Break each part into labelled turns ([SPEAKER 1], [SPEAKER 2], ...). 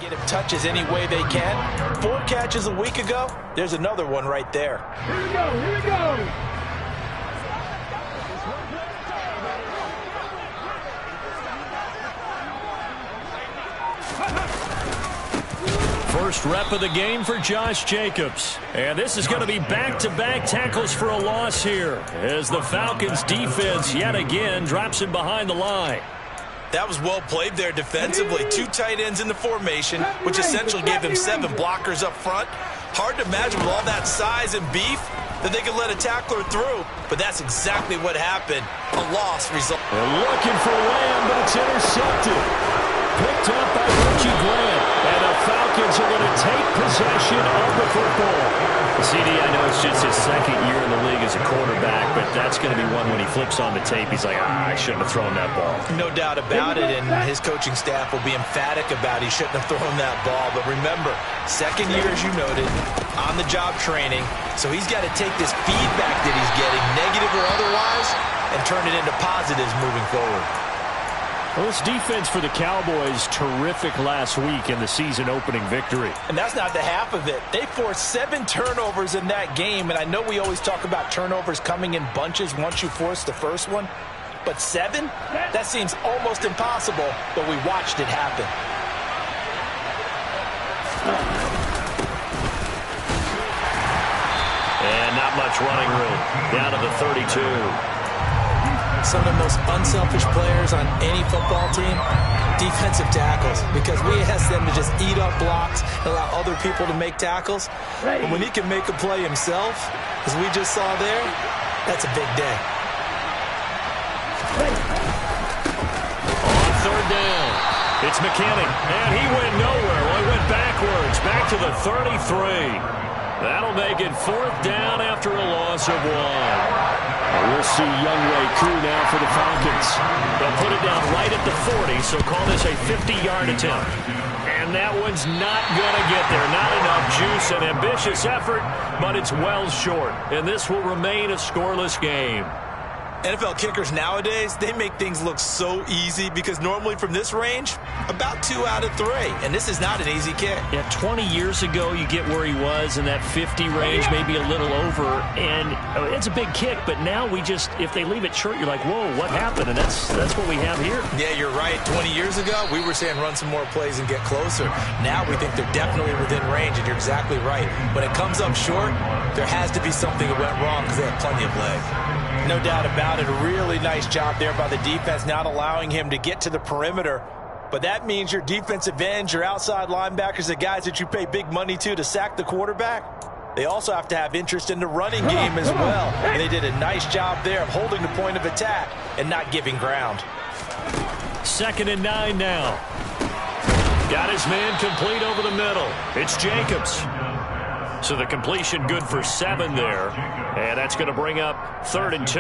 [SPEAKER 1] Get him touches any way they can. 4 catches a week ago. There's another one right there.
[SPEAKER 2] Here we go, here we go.
[SPEAKER 3] First rep of the game for Josh Jacobs. And this is going to be back-to-back tackles for a loss here as the Falcons defense yet again drops him behind the line.
[SPEAKER 1] That was well played there defensively. 2 tight ends in the formation, which essentially gave them 7 blockers up front. Hard to imagine with all that size and beef that they could let a tackler through, but that's exactly what happened. A loss result.
[SPEAKER 3] They're looking for Lamb, but it's intercepted. Picked up by Richie Grant, and the Falcons are going to take possession of the football.
[SPEAKER 4] CD, I know it's just his second year in the league as a quarterback, but that's going to be one when he flips on the tape, he's like, I shouldn't have thrown that ball.
[SPEAKER 1] No doubt about it, and his coaching staff will be emphatic about he shouldn't have thrown that ball. But remember, second year, as you noted, on-the-job training, so he's got to take this feedback that he's getting, negative or otherwise, and turn it into positives moving forward.
[SPEAKER 3] Well, this defense for the Cowboys, terrific last week in the season-opening victory.
[SPEAKER 1] And that's not the half of it. They forced 7 turnovers in that game, and I know we always talk about turnovers coming in bunches once you force the first one, but 7? That seems almost impossible, but we watched it happen.
[SPEAKER 3] And not much running room. Down to the 32.
[SPEAKER 1] Some of the most unselfish players on any football team, defensive tackles, because we ask them to just eat up blocks, allow other people to make tackles. But when he can make a play himself, as we just saw there, that's a big day.
[SPEAKER 3] On third down, it's McKinney, and he went nowhere. Well, he went backwards, back to the 33. That'll make it 4th down after a loss of 1. We'll see Youngway crew now for the Falcons. They'll put it down right at the 40, so call this a 50-yard attempt. And that one's not going to get there. Not enough juice, an ambitious effort, but it's well short. And this will remain a scoreless game.
[SPEAKER 1] NFL kickers nowadays, they make things look so easy because normally from this range, about 2 out of 3. And this is not an easy kick.
[SPEAKER 3] Yeah, 20 years ago, you get where he was in that 50 range, maybe a little over. And it's a big kick, but now we just, if they leave it short, you're like, whoa, what happened? And that's what we have here.
[SPEAKER 1] Yeah, you're right. 20 years ago, we were saying run some more plays and get closer. Now we think they're definitely within range, and you're exactly right. When it comes up short, there has to be something that went wrong because they have plenty of leg. No doubt about it. A really nice job there by the defense, not allowing him to get to the perimeter. But that means your defensive ends, your outside linebackers, the guys that you pay big money to sack the quarterback, they also have to have interest in the running game as well. And they did a nice job there of holding the point of attack and not giving ground.
[SPEAKER 3] 2nd and 9 now. Got his man complete over the middle. It's Jacobs. So the completion good for 7 there. And that's going to bring up 3rd and 2.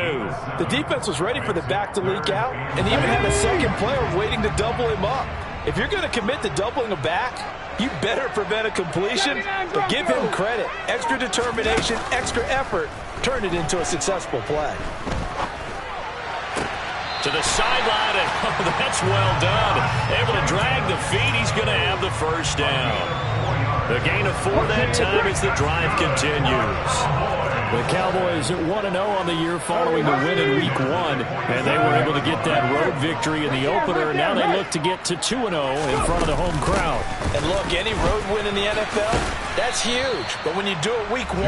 [SPEAKER 1] The defense was ready for the back to leak out and even had a second player waiting to double him up. If you're going to commit to doubling a back, you better prevent a completion, but give him credit. Extra determination, extra effort, turn it into a successful play.
[SPEAKER 3] To the sideline, and that's well done. Able to drag the feet, he's going to have the first down. The gain of 4 that time as the drive continues. The Cowboys are 1-0 on the year following the win in Week 1, and they were able to get that road victory in the opener, and now they look to get to 2-0 in front of the home crowd.
[SPEAKER 1] And look, any road win in the NFL, that's huge. But when you do it Week 1,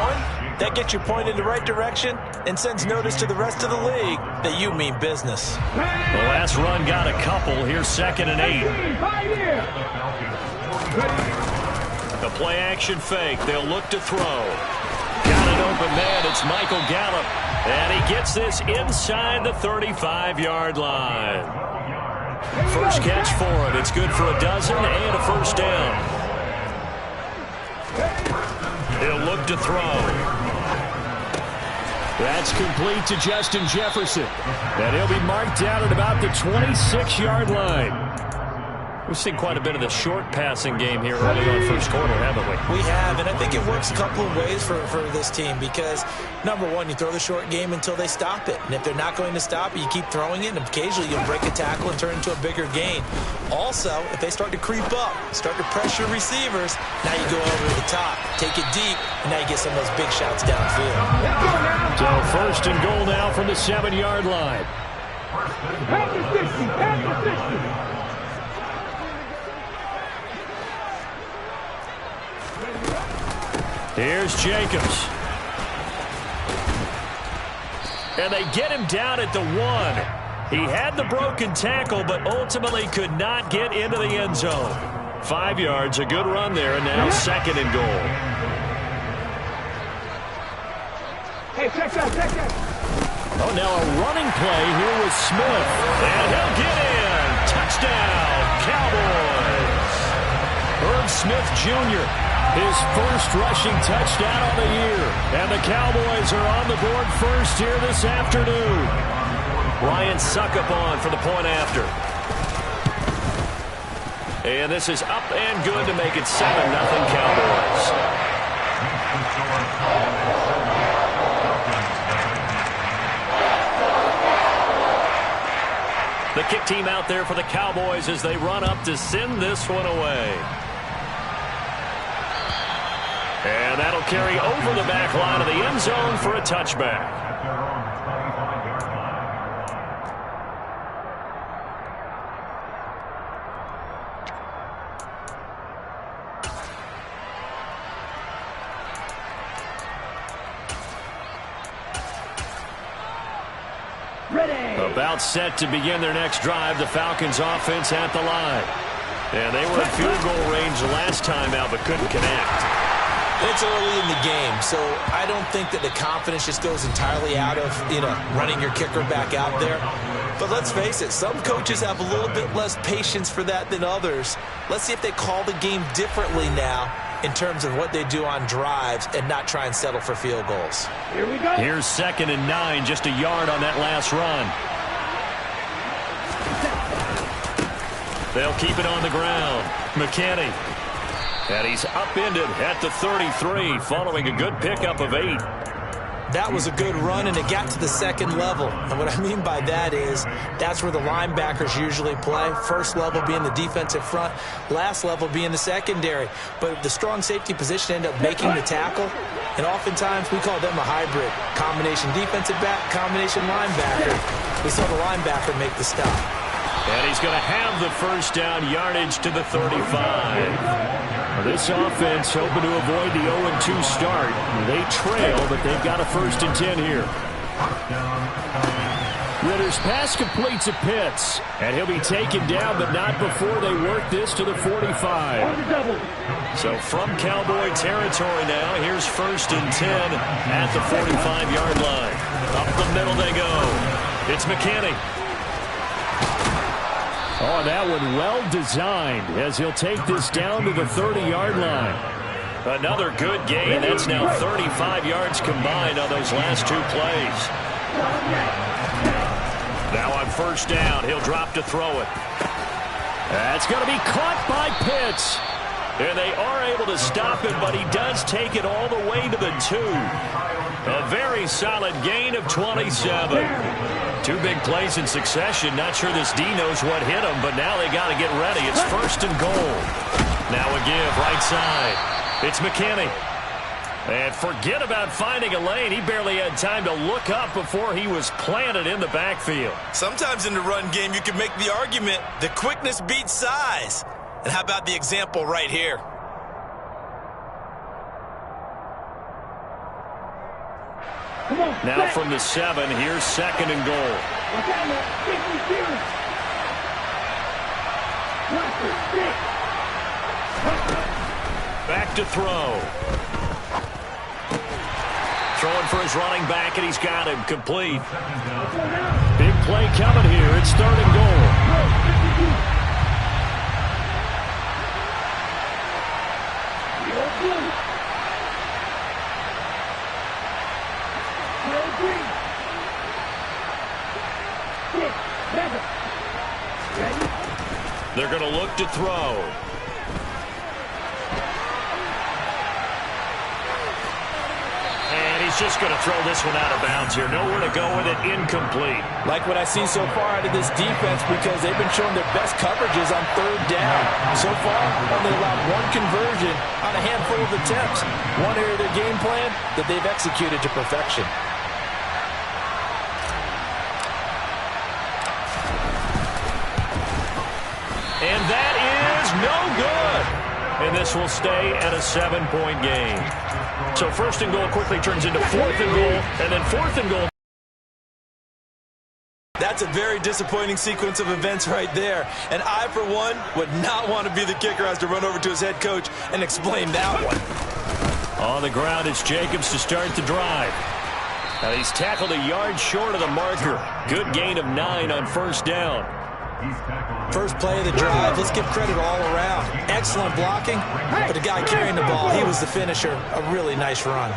[SPEAKER 1] that gets you pointed in the right direction and sends notice to the rest of the league that you mean business.
[SPEAKER 3] The last run got a couple. Here's 2nd and 8. The play-action fake. They'll look to throw. Got an open man. It's Michael Gallup. And he gets this inside the 35-yard line. First catch for him. It's good for a dozen and a first down. He'll look to throw. That's complete to Justin Jefferson. And he'll be marked down at about the 26-yard line. We've seen quite a bit of the short passing game here early on first quarter, haven't we?
[SPEAKER 1] We have, and I think it works a couple of ways for this team because, number one, you throw the short game until they stop it. And if they're not going to stop it, you keep throwing it, and occasionally you'll break a tackle and turn it into a bigger gain. Also, if they start to creep up, start to pressure receivers, now you go over the top, take it deep, and now you get some of those big shots downfield.
[SPEAKER 3] So first and goal now from the 7-yard line.
[SPEAKER 2] Pass the 60, pass the 60.
[SPEAKER 3] Here's Jacobs. And they get him down at the 1. He had the broken tackle, but ultimately could not get into the end zone. 5 yards, a good run there, and now second and goal.
[SPEAKER 2] Hey, check that.
[SPEAKER 3] Oh, now a running play here with Smith. And he'll get in. Touchdown, Cowboys. Herb Smith Jr., his first rushing touchdown on the year. And the Cowboys are on the board first here this afternoon. Ryan Succop for the point after. And this is up and good to make it 7-0 Cowboys. The kick team out there for the Cowboys as they run up to send this one away. And that'll carry over the back line of the end zone for a touchback. About set to begin their next drive, the Falcons offense at the line. And they were in field goal range last time out but couldn't connect.
[SPEAKER 1] It's early in the game, so I don't think that the confidence just goes entirely out of, running your kicker back out there. But let's face it, some coaches have a little bit less patience for that than others. Let's see if they call the game differently now in terms of what they do on drives and not try and settle for field goals.
[SPEAKER 2] Here we go.
[SPEAKER 3] Here's 2nd and 9, just a yard on that last run. They'll keep it on the ground. McKinney. And he's upended at the 33 following a good pickup of 8.
[SPEAKER 1] That was a good run, and it got to the second level. And what I mean by that is that's where the linebackers usually play. First level being the defensive front, last level being the secondary. But the strong safety position ended up making the tackle, and oftentimes we call them a hybrid. Combination defensive back, combination linebacker. We saw the linebacker make the stop.
[SPEAKER 3] And he's going to have the first down yardage to the 35. This offense hoping to avoid the 0-2 start. They trail, but they've got a 1st and 10 here. Ritter's pass completes at Pitts, and he'll be taken down, but not before they work this to the 45. So from Cowboy territory now, here's 1st and 10 at the 45-yard line. Up the middle they go. It's McKinney. Oh, that one well designed as he'll take this down to the 30-yard line. Another good gain. That's now 35 yards combined on those last 2 plays. Now on 1st down, he'll drop to throw it. That's going to be caught by Pitts. And they are able to stop it, but he does take it all the way to the 2. A very solid gain of 27. 2 big plays in succession. Not sure this D knows what hit him, but now they got to get ready. It's 1st and goal. Now a give right side. It's McKinney. And forget about finding a lane. He barely had time to look up before he was planted in the backfield.
[SPEAKER 1] Sometimes in the run game, you can make the argument that quickness beats size. And how about the example right here?
[SPEAKER 3] Now from the 7, here's 2nd and goal. Back to throw. Throwing for his running back, and he's got him complete. Big play coming here. It's 3rd and goal. They're going to look to throw. And he's just going to throw this one out of bounds here. Nowhere to go with it. Incomplete.
[SPEAKER 1] Like what I see so far out of this defense, because they've been showing their best coverages on third down. So far, only allowed one conversion on a handful of attempts. One area of their game plan that they've executed to perfection.
[SPEAKER 3] And that is no good. And this will stay at a 7-point game. So first and goal quickly turns into fourth and goal, and then fourth and goal.
[SPEAKER 1] That's a very disappointing sequence of events right there. And I, for one, would not want to be the kicker who has to run over to his head coach and explain that one.
[SPEAKER 3] On the ground, it's Jacobs to start the drive. Now he's tackled a yard short of the marker. Good gain of 9 on first down.
[SPEAKER 1] First play of the drive, let's give credit all around. Excellent blocking, but the guy carrying the ball, he was the finisher. A really nice run.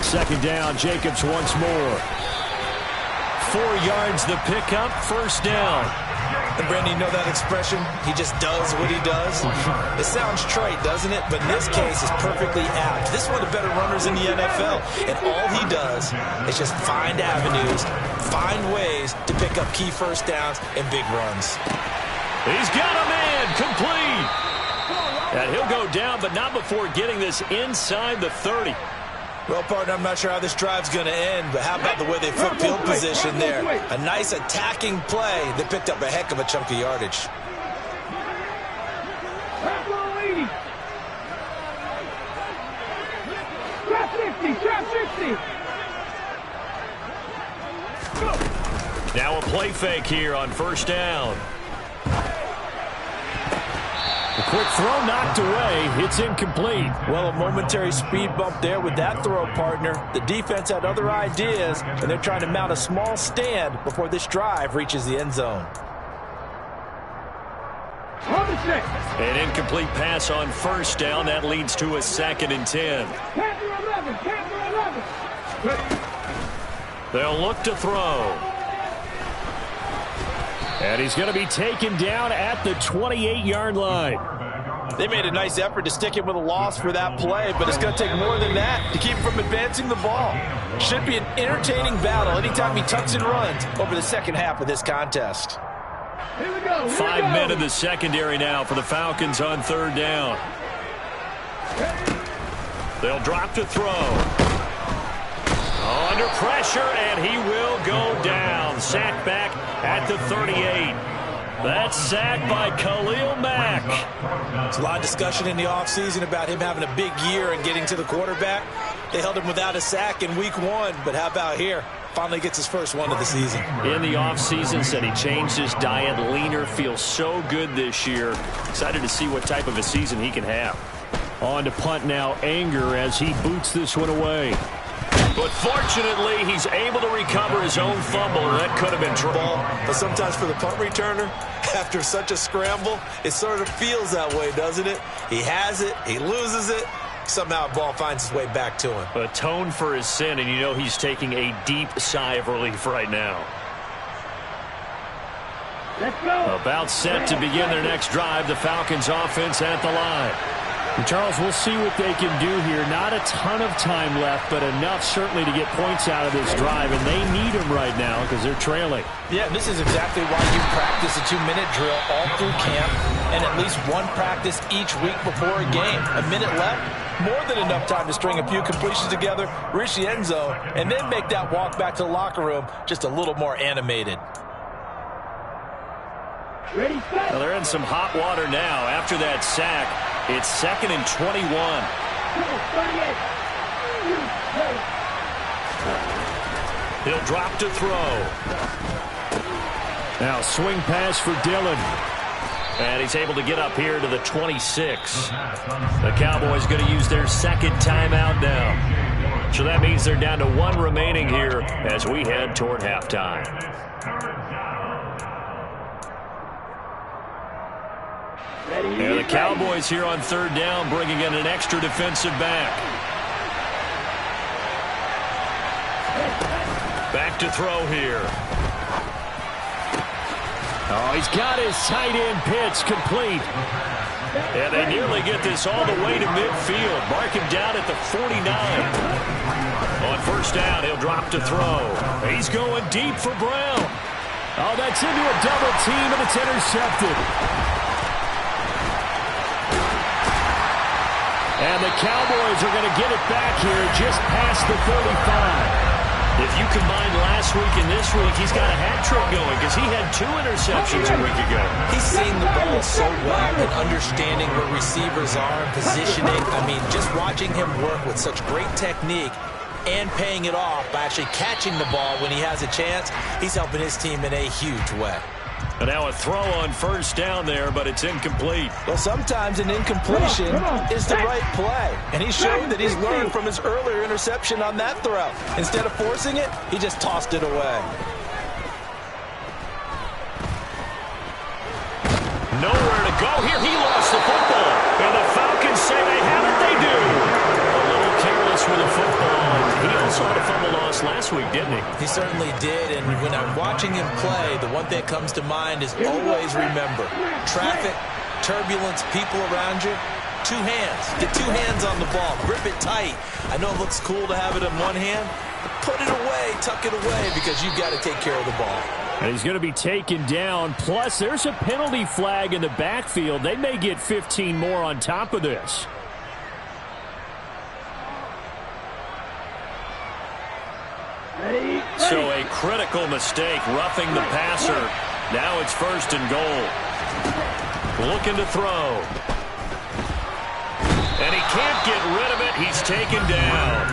[SPEAKER 3] Second down, Jacobs once more. 4 yards the pickup, first down.
[SPEAKER 1] And Brandon, you know that expression? He just does what he does. It sounds trite, doesn't it? But in this case, it's perfectly apt. This is one of the better runners in the NFL. And all he does is just find avenues, find ways to pick up key first downs and big runs.
[SPEAKER 3] He's got a man, complete. And he'll go down, but not before getting this inside the 30.
[SPEAKER 1] Well, partner, I'm not sure how this drive's going to end, but how about the way they flip field position there? A nice attacking play that picked up a heck of a chunk of yardage.
[SPEAKER 3] Now a play fake here on first down. A quick throw knocked away. It's incomplete.
[SPEAKER 1] Well, a momentary speed bump there with that throw, partner. The defense had other ideas, and they're trying to mount a small stand before this drive reaches the end zone.
[SPEAKER 3] An incomplete pass on first down. That leads to a 2nd and 10. They'll look to throw. And he's going to be taken down at the 28-yard line.
[SPEAKER 1] They made a nice effort to stick him with a loss for that play, but it's going to take more than that to keep him from advancing the ball. Should be an entertaining battle anytime he tucks and runs over the second half of this contest.
[SPEAKER 2] Here we go.
[SPEAKER 3] 5 men in the secondary now for the Falcons on third down. They'll drop to throw. Under pressure, and he will go down. Sacked back at the 38. That's sacked by Khalil Mack.
[SPEAKER 1] There's a lot of discussion in the offseason about him having a big year and getting to the quarterback. They held him without a sack in week 1, but how about here? Finally gets his first one of the season.
[SPEAKER 3] In the offseason, said he changed his diet, leaner, feels so good this year. Excited to see what type of a season he can have. On to punt now, Anger as he boots this one away. But fortunately, he's able to recover his own fumble, and that could have been trouble.
[SPEAKER 1] But sometimes for the punt returner, after such a scramble, it sort of feels that way, doesn't it? He has it, he loses it, somehow the ball finds its way back to him.
[SPEAKER 3] Atone for his sin, and you know he's taking a deep sigh of relief right now.
[SPEAKER 2] Let's go.
[SPEAKER 3] About set to begin their next drive, the Falcons offense at the line.
[SPEAKER 5] And Charles, we'll see what they can do here. Not a ton of time left, but enough certainly to get points out of this drive, and they need them right now because they're trailing.
[SPEAKER 1] Yeah, this is exactly why you practice a 2-minute drill all through camp and at least one practice each week before a game. A minute left, more than enough time to string a few completions together, reach the end zone, and then make that walk back to the locker room just a little more animated.
[SPEAKER 2] Ready, set.
[SPEAKER 3] Well, they're in some hot water now after that sack. It's 2nd and 21. He'll drop to throw.
[SPEAKER 5] Now swing pass for Dillon.
[SPEAKER 3] And he's able to get up here to the 26. The Cowboys going to use their second timeout now. So that means they're down to 1 remaining here as we head toward halftime. And the Cowboys here on third down bringing in an extra defensive back. Back to throw here.
[SPEAKER 5] Oh, he's got his tight end pitch complete.
[SPEAKER 3] And they nearly get this all the way to midfield. Mark him down at the 49. On first down, he'll drop to throw. He's going deep for Brown.
[SPEAKER 5] Oh, that's into a double team, and it's intercepted. And the Cowboys are going to get it back here just past the 35.
[SPEAKER 3] If you combine last week and this week, he's got a hat trick going because he had 2 interceptions a week ago.
[SPEAKER 1] He's seeing the ball so well and understanding where receivers are and positioning. I mean, just watching him work with such great technique and paying it off by actually catching the ball when he has a chance, he's helping his team in a huge way.
[SPEAKER 3] And now a throw on first down there, but it's incomplete.
[SPEAKER 1] Well, sometimes an incompletion is the right play. And he showed that he's learned from his earlier interception on that throw. Instead of forcing it, he just tossed it away.
[SPEAKER 3] Nowhere to go here. He lost the football. And the Falcons say they have it. They do. A little careless with the football. He also had a fumble loss last week, didn't he?
[SPEAKER 1] He certainly did, and when I'm watching him play, the one thing that comes to mind is always remember, traffic, turbulence, people around you, 2 hands. Get 2 hands on the ball. Grip it tight. I know it looks cool to have it in one hand, but put it away, tuck it away, because you've got to take care of the ball.
[SPEAKER 5] And he's going to be taken down. Plus, there's a penalty flag in the backfield. They may get 15 more on top of this.
[SPEAKER 3] So a critical mistake, roughing the passer. Now it's first and goal. Looking to throw. And he can't get rid of it. He's taken down.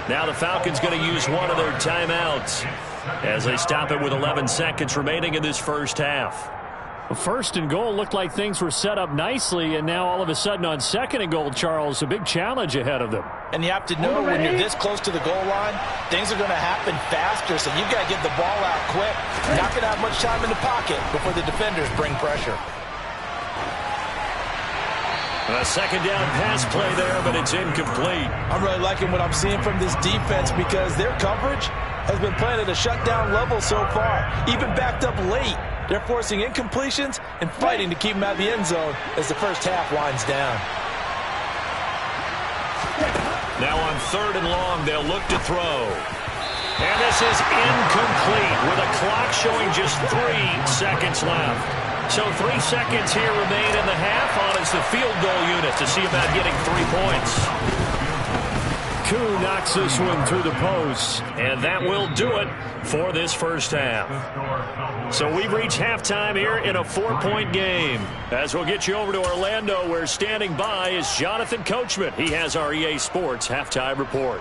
[SPEAKER 3] Now the Falcons going to use one of their timeouts as they stop it with 11 seconds remaining in this first half.
[SPEAKER 5] First and goal looked like things were set up nicely, and now all of a sudden on second and goal, Charles, a big challenge ahead of them.
[SPEAKER 1] And you have to know when you're this close to the goal line, things are going to happen faster, so you've got to get the ball out quick. Not going to have much time in the pocket before the defenders bring pressure.
[SPEAKER 3] A second down pass play there, but it's incomplete.
[SPEAKER 1] I'm really liking what I'm seeing from this defense because their coverage has been playing at a shutdown level so far, even backed up late. They're forcing incompletions and fighting to keep them out of the end zone as the first half winds down.
[SPEAKER 3] Now on third and long, they'll look to throw. And this is incomplete with a clock showing just 3 seconds left. So 3 seconds here remain in the half on as the field goal unit to see about getting 3 points.
[SPEAKER 5] Koo knocks this one through the post.
[SPEAKER 3] And that will do it for this first half. So we've reached halftime here in a 4-point game. As we'll get you over to Orlando, where standing by is Jonathan Coachman. He has our EA Sports halftime report.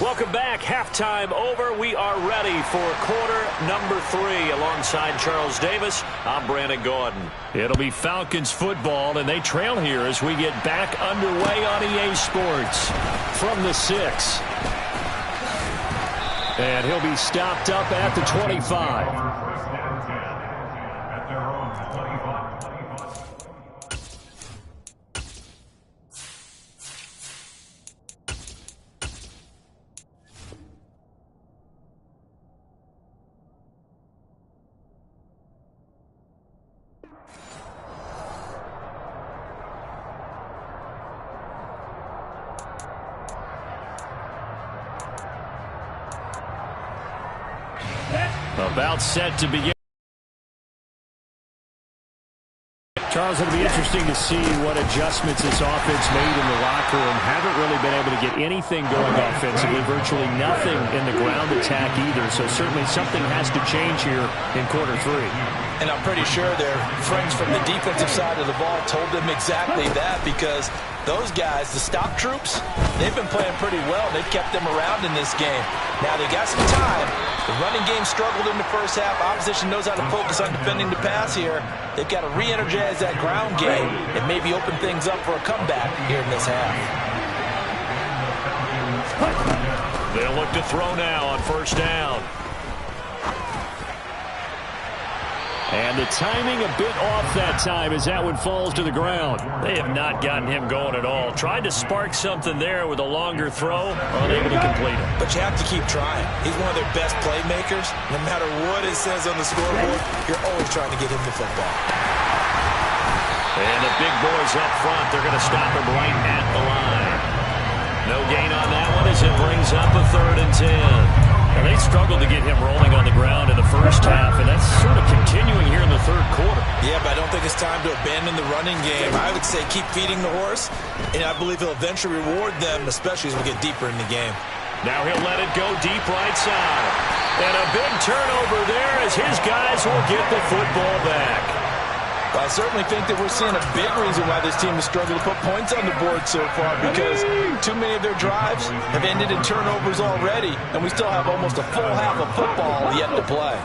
[SPEAKER 3] Welcome back. Halftime over. We are ready for quarter number 3. Alongside Charles Davis, I'm Brandon Gordon.
[SPEAKER 5] It'll be Falcons football, and they trail here as we get back underway on EA Sports from the 6. And he'll be stopped up at the 25. About set to begin. Charles, it'll be interesting to see what adjustments this offense made in the locker room. Haven't really been able to get anything going offensively, virtually nothing in the ground attack either. So certainly something has to change here in quarter 3.
[SPEAKER 1] And I'm pretty sure their friends from the defensive side of the ball told them exactly that, because those guys, the stop troops, they've been playing pretty well. They've kept them around in this game. Now they got some time. The running game struggled in the first half. Opposition knows how to focus on defending the pass here. They've got to re-energize that ground game and maybe open things up for a comeback here in this half.
[SPEAKER 3] They'll look to throw now on first down.
[SPEAKER 5] And And the timing a bit off that time as that one falls to the ground.
[SPEAKER 3] They have not gotten him going at all. Tried to spark something there with a longer throw, unable to complete it.
[SPEAKER 1] But you have to keep trying. He's one of their best playmakers. No matter what it says on the scoreboard, you're always trying to get him the football.
[SPEAKER 3] And the big boys up front, they're going to stop him right at the line. No gain on that one as it brings up a 3rd and 10. Now, they struggled to get him rolling on the ground in the first half, and that's sort of continuing here in the 3rd quarter.
[SPEAKER 1] Yeah, but I don't think it's time to abandon the running game. I would say keep feeding the horse, and I believe he'll eventually reward them, especially as we get deeper in the game.
[SPEAKER 3] Now he'll let it go deep right side. And a big turnover there as his guys will get the football back.
[SPEAKER 1] I certainly think that we're seeing a big reason why this team has struggled to put points on the board so far, because too many of their drives have ended in turnovers already, and we still have almost a full half of football yet to play.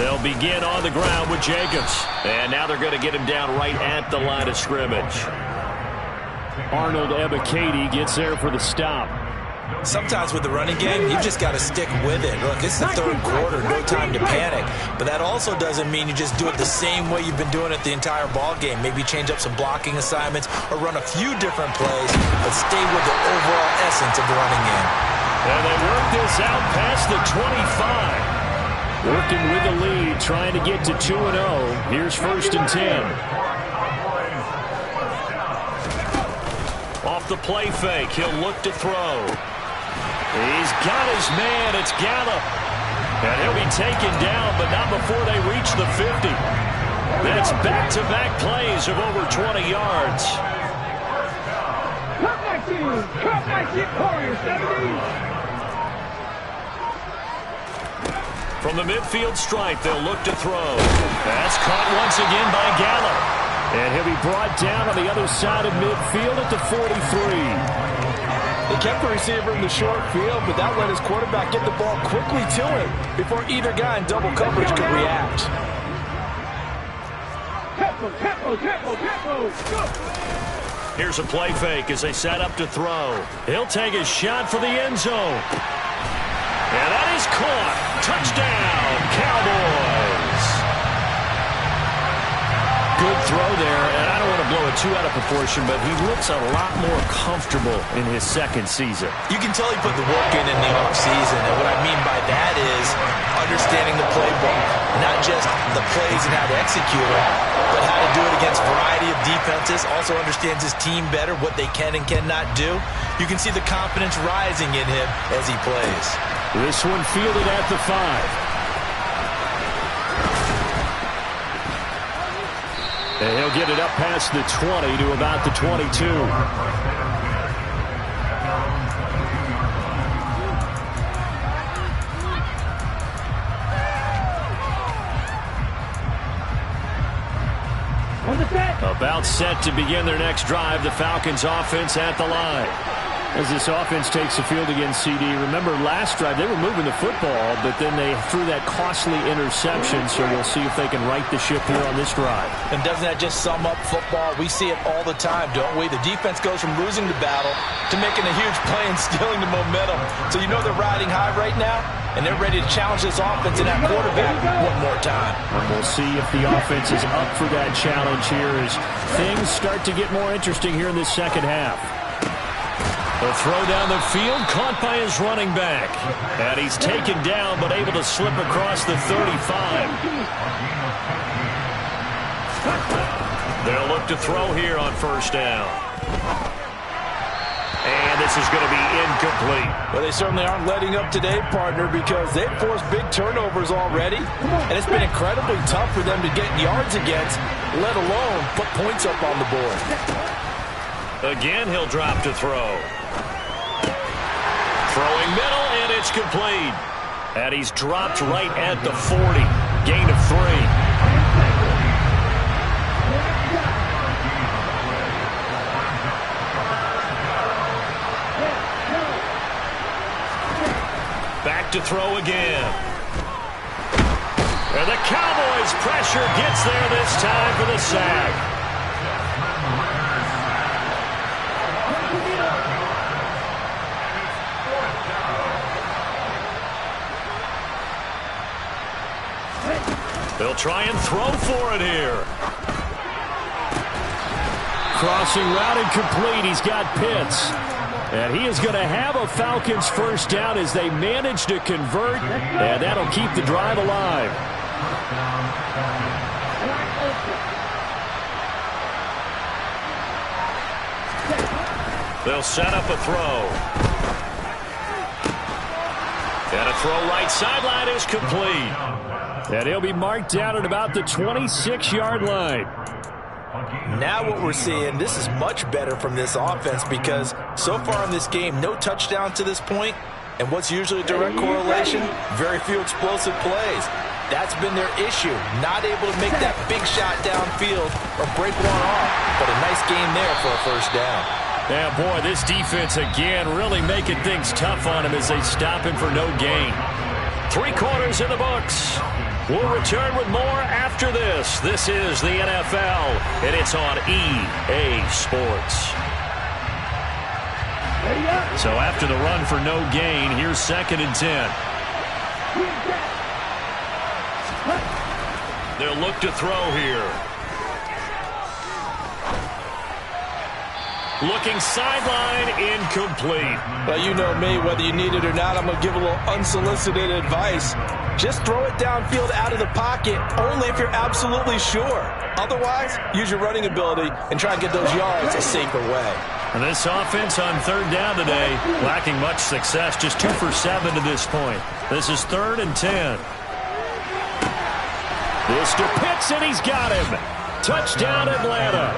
[SPEAKER 3] They'll begin on the ground with Jacobs. And now they're going to get him down right at the line of scrimmage.
[SPEAKER 5] Arnold Ebiketie gets there for the stop.
[SPEAKER 1] Sometimes with the running game, you've just got to stick with it. Look, it's the 3rd quarter, no time to panic. But that also doesn't mean you just do it the same way you've been doing it the entire ball game. Maybe change up some blocking assignments or run a few different plays, but stay with the overall essence of the running game.
[SPEAKER 3] And they work this out past the 25.
[SPEAKER 5] Working with the lead, trying to get to 2-0. Here's 1st and 10.
[SPEAKER 3] Off the play fake, he'll look to throw. He's got his man, it's Gallup. And he'll be taken down, but not before they reach the 50. That's back-to-back plays of over 20 yards.
[SPEAKER 2] Cut that team! Cut that shit, Warriors, 70!
[SPEAKER 3] From the midfield stripe, they'll look to throw. That's caught once again by Gallup.
[SPEAKER 5] And he'll be brought down on the other side of midfield at the 43.
[SPEAKER 1] They kept the receiver in the short field, but that let his quarterback get the ball quickly to him before either guy in double coverage could react.
[SPEAKER 3] Here's a play fake as they set up to throw. He'll take a shot for the end zone. And that is caught. Touchdown, Cowboys.
[SPEAKER 5] Good throw there, and I don't want to blow it too out of proportion, but he looks a lot more comfortable in his 2nd season.
[SPEAKER 1] You can tell he put the work in the offseason, and what I mean by that is understanding the playbook, not just the plays and how to execute it, but how to do it against a variety of defenses, also understands his team better, what they can and cannot do. You can see the confidence rising in him as he plays.
[SPEAKER 5] This one fielded at the 5. And he'll get it up past the 20 to about the 22. About set to begin their next drive, the Falcons offense at the line. As this offense takes the field against CD, remember last drive they were moving the football, but then they threw that costly interception, so we'll see if they can right the ship here on this drive.
[SPEAKER 1] And doesn't that just sum up football? We see it all the time, don't we? The defense goes from losing the battle to making a huge play and stealing the momentum. So you know they're riding high right now, and they're ready to challenge this offense and that quarterback one more time.
[SPEAKER 5] And we'll see if the offense is up for that challenge here as things start to get more interesting here in this 2nd half.
[SPEAKER 3] The throw down the field, caught by his running back. And he's taken down, but able to slip across the 35. They'll look to throw here on 1st down. And this is going to be incomplete.
[SPEAKER 1] Well, they certainly aren't letting up today, partner, because they've forced big turnovers already. And it's been incredibly tough for them to get yards against, let alone put points up on the board.
[SPEAKER 3] Again, he'll drop to throw. Throwing middle, and it's complete. And he's dropped right at the 40. Gain of 3. Back to throw again. And the Cowboys' pressure gets there this time for the sack. try and throw for it here.
[SPEAKER 5] Crossing route incomplete. He's got Pitts. And he is going to have a Falcons first down as they manage to convert. And that'll keep the drive alive.
[SPEAKER 3] They'll set up a throw. And a throw right sideline is complete.
[SPEAKER 5] And he'll be marked down at about the 26-yard line.
[SPEAKER 1] Now what we're seeing, this is much better from this offense because so far in this game, no touchdown to this point. And what's usually a direct correlation? Very few explosive plays. That's been their issue. Not able to make that big shot downfield or break one off. But a nice game there for a first down.
[SPEAKER 3] Yeah, boy, this defense again really making things tough on him as they stop him for no gain. 3 quarters in the books. We'll return with more after this. This is the NFL, and it's on EA Sports. So after the run for no gain, here's 2nd and 10. They'll look to throw here. Looking sideline, incomplete.
[SPEAKER 1] Well, you know me, whether you need it or not, I'm going to give a little unsolicited advice. Just throw it downfield out of the pocket, only if you're absolutely sure. Otherwise, use your running ability and try and get those yards a safer way.
[SPEAKER 3] And this offense on 3rd down today, lacking much success, just 2 for 7 to this point. This is 3rd and 10.
[SPEAKER 5] This to Pitts, and he's got him. Touchdown, Atlanta.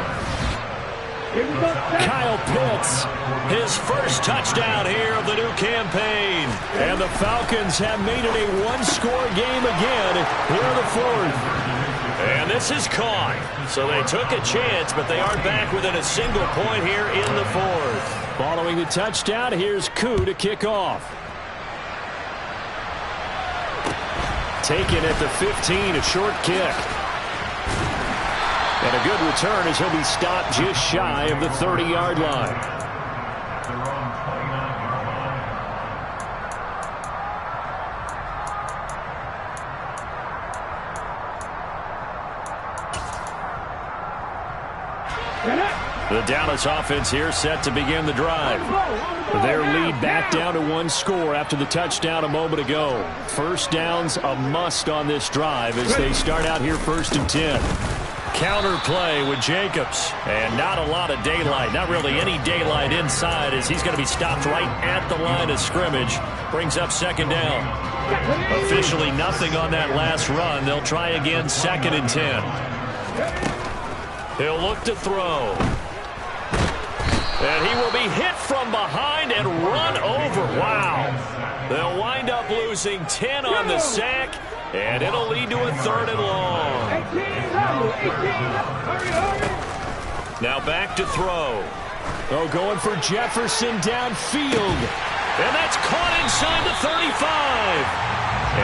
[SPEAKER 5] Kyle Pitts,
[SPEAKER 3] his first touchdown here of the new campaign.
[SPEAKER 5] And the Falcons have made it a one-score game again here in the 4th.
[SPEAKER 3] And this is caught. So they took a chance, but they are back within a single point here in the 4th.
[SPEAKER 5] Following the touchdown, here's Koo to kick off. Taken at the 15, a short kick. And a good return as he'll be stopped just shy of the 30-yard line. The Dallas offense here set to begin the drive. Their lead back down to 1 score after the touchdown a moment ago. First down's a must on this drive as they start out here 1st and 10.
[SPEAKER 3] Counter play with Jacobs. And not a lot of daylight. Not really any daylight inside as he's going to be stopped right at the line of scrimmage. Brings up 2nd down. Officially nothing on that last run. They'll try again 2nd and 10. He'll look to throw. And he will be hit from behind and run over. Wow. They'll wind up losing 10 on the sack. And it'll lead to a 3rd and long. Now back to throw.
[SPEAKER 5] Oh, going for Jefferson downfield.
[SPEAKER 3] And that's caught inside the 35.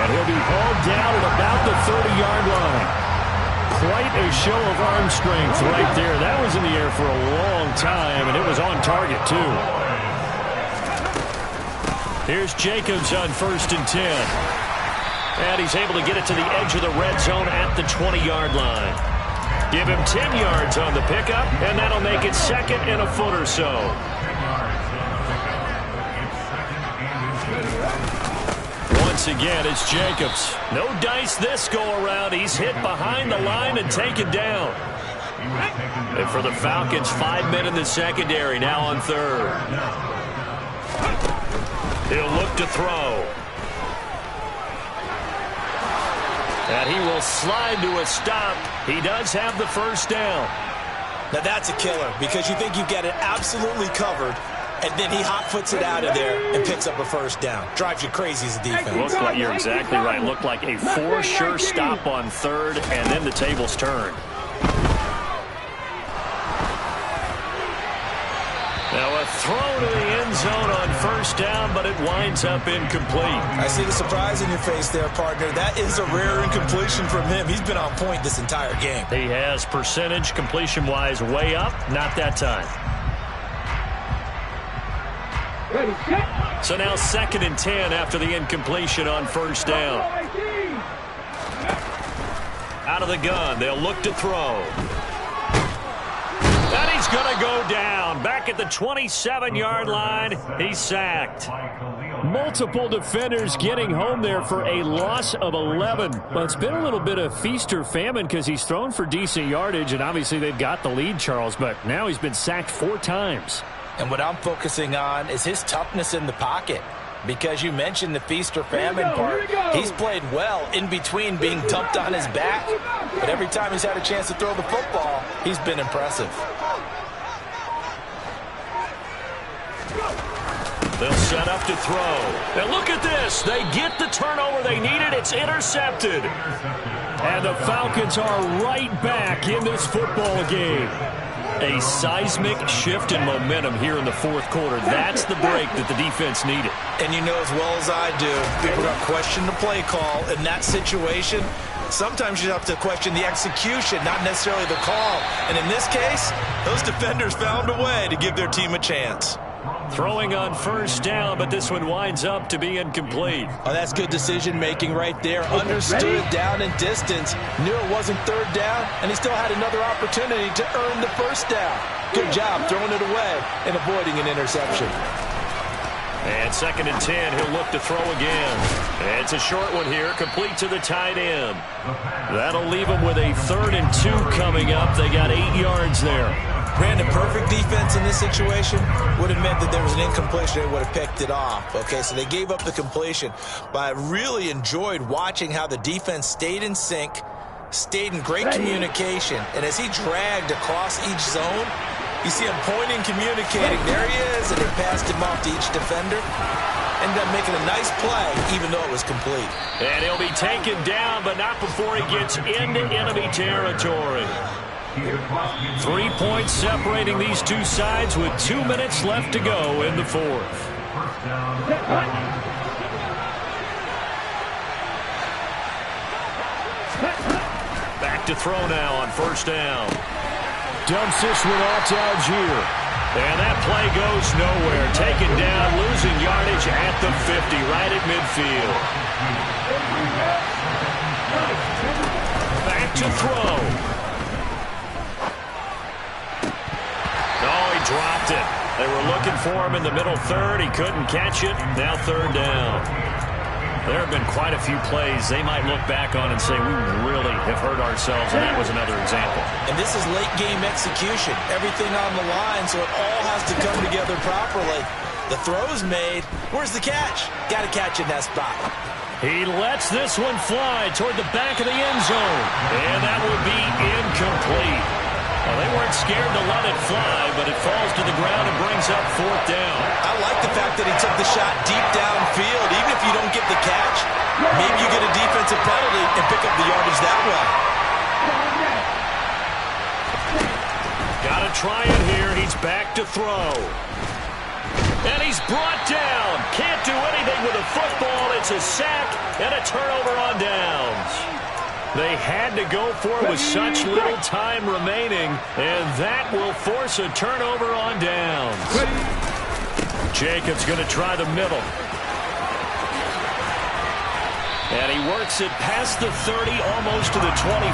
[SPEAKER 5] And he'll be hauled down at about the 30-yard line. Quite a show of arm strength right there. That was in the air for a long time, and it was on target, too.
[SPEAKER 3] Here's Jacobs on 1st and 10. And he's able to get it to the edge of the red zone at the 20-yard line. Give him 10 yards on the pickup, and that'll make it 2nd and a foot or so. Once again, it's Jacobs. No dice this go-around. He's hit behind the line and taken down. And for the Falcons, 5 men in the secondary now on 3rd. He'll look to throw. And he will slide to a stop. He does have the first down.
[SPEAKER 1] Now that's a killer because you think you've got it absolutely covered, and then he hot-foots it out of there and picks up a first down. Drives you crazy as a defense.
[SPEAKER 3] Looked like, you're exactly right. Looked like a for-sure stop on 3rd, and then the tables turn. Now a throw to the end zone on 1st down, but it winds up incomplete.
[SPEAKER 1] I see the surprise in your face there, partner. That is a rare incompletion from him. He's been on point this entire game.
[SPEAKER 3] He has percentage completion-wise way up. Not that time. So now 2nd and 10 after the incompletion on 1st down. Out of the gun, they'll look to throw. And he's going to go down. Back at the 27-yard line, he's sacked.
[SPEAKER 5] Multiple defenders getting home there for a loss of 11. Well, it's been a little bit of feast or famine because he's thrown for decent yardage, and obviously they've got the lead, Charles, but now he's been sacked 4 times.
[SPEAKER 1] And what I'm focusing on is his toughness in the pocket. Because you mentioned the feast or famine part. He's played well in between being dumped on his back. But every time he's had a chance to throw the football, he's been impressive.
[SPEAKER 3] They'll set up to throw. And look at this. They get the turnover they needed. It's intercepted.
[SPEAKER 5] And the Falcons are right back in this football game.
[SPEAKER 3] A seismic shift in momentum here in the fourth quarter. That's the break that the defense needed.
[SPEAKER 1] And you know as well as I do, people are going to question the play call in that situation. Sometimes you have to question the execution, not necessarily the call. And in this case, those defenders found a way to give their team a chance.
[SPEAKER 3] Throwing on first down, but this one winds up to be incomplete.
[SPEAKER 1] Oh, that's good decision-making right there. Understood down and distance. Knew it wasn't third down, and he still had another opportunity to earn the first down. Good job throwing it away and avoiding an interception.
[SPEAKER 3] And 2nd and 10, he'll look to throw again. It's a short one here, complete to the tight end. That'll leave him with a 3rd and 2 coming up. They got 8 yards there.
[SPEAKER 1] Brandon, perfect defense in this situation would have meant that there was an incompletion. They would have picked it off. Okay, so they gave up the completion. But I really enjoyed watching how the defense stayed in sync, stayed in great communication. And as he dragged across each zone, you see him pointing, communicating. There he is, and they passed him off to each defender. Ended up making a nice play, even though it was complete.
[SPEAKER 3] And he'll be taken down, but not before he gets into enemy territory. 3 points separating these two sides with 2 minutes left to go in the fourth. Back to throw now on first down.
[SPEAKER 5] Dumps this one off to Algier.
[SPEAKER 3] And that play goes nowhere. Taken down, losing yardage at the 50, right at midfield. Back to throw. Dropped it. They were looking for him in the middle third. He couldn't catch it. Now 3rd down. There have been quite a few plays they might look back on and say, we really have hurt ourselves, and that was another example.
[SPEAKER 1] And this is late-game execution. Everything on the line, so it all has to come together properly. The throw's made. Where's the catch? Got to catch in that spot.
[SPEAKER 3] He lets this one fly toward the back of the end zone. And that would be incomplete. Well, they weren't scared to let it fly, but it falls to the ground and brings up 4th down.
[SPEAKER 1] I like the fact that he took the shot deep downfield. Even if you don't get the catch, maybe you get a defensive penalty and pick up the yardage that way.
[SPEAKER 3] Got to try it here. He's back to throw. And he's brought down. Can't do anything with a football. It's a sack and a turnover on downs. They had to go for it with such little time remaining, and that will force a turnover on downs. Jacobs going to try the middle. And he works it past the 30, almost to the 25.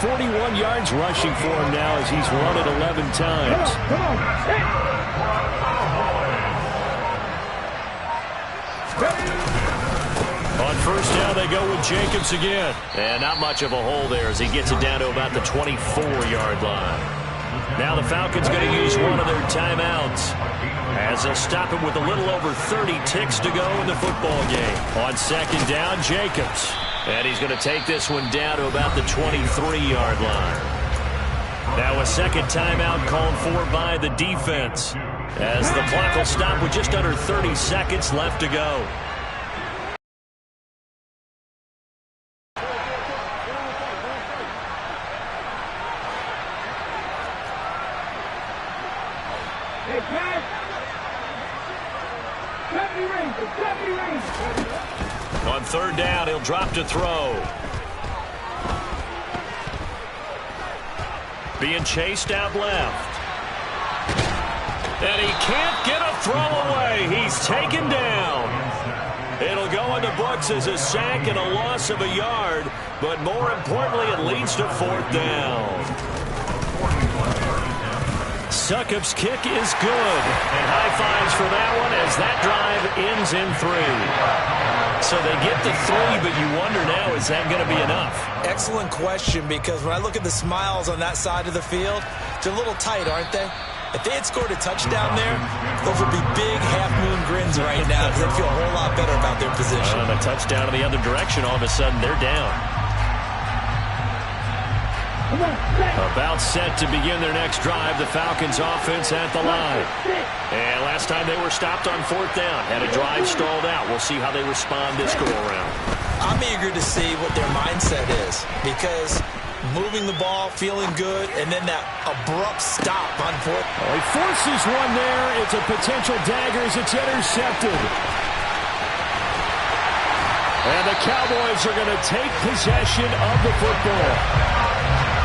[SPEAKER 5] 41 yards rushing for him now as he's run it 11 times.
[SPEAKER 2] Come on.
[SPEAKER 3] On first down, they go with Jacobs again. And not much of a hole there as he gets it down to about the 24-yard line. Now the Falcons going to use one of their timeouts as they'll stop him with a little over 30 ticks to go in the football game. On 2nd down, Jacobs. And he's going to take this one down to about the 23-yard line. Now a 2nd timeout called for by the defense as the clock will stop with just under 30 seconds left to go. On 3rd down, he'll drop to throw. Being chased out left. And he can't get a throw away. He's taken down. It'll go in the books as a sack and a loss of a yard, but more importantly, it leads to 4th down. Succop's kick is good, and high fives for that one as that drive ends in 3. So they get to 3, but you wonder now, is that going to be enough?
[SPEAKER 1] Excellent question, because when I look at the smiles on that side of the field, they're a little tight, aren't they? If they had scored a touchdown there, those would be big half-moon grins right now because they'd feel a whole lot better about their position.
[SPEAKER 3] On a touchdown in the other direction, all of a sudden they're down. About set to begin their next drive, the Falcons offense at the line. And last time they were stopped on 4th down, had a drive stalled out. We'll see how they respond this go-around.
[SPEAKER 1] I'm eager to see what their mindset is, because moving the ball, feeling good, and then that abrupt stop on 4th.
[SPEAKER 5] Well, he forces one there. It's a potential dagger as it's intercepted. And the Cowboys are going to take possession of the football.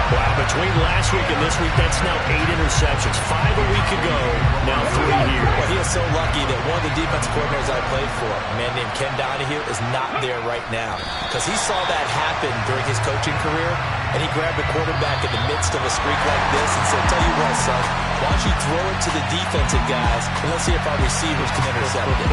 [SPEAKER 3] Wow, between last week and this week, that's now 8 interceptions. 5 a week ago, now 3 here.
[SPEAKER 1] Well, he is so lucky that one of the defensive coordinators I played for, a man named Ken Donahue, is not there right now, because he saw that happen during his coaching career, and he grabbed the quarterback in the midst of a streak like this and said, tell you what, son, why don't you throw it to the defensive guys, and let's see if our receivers can intercept it.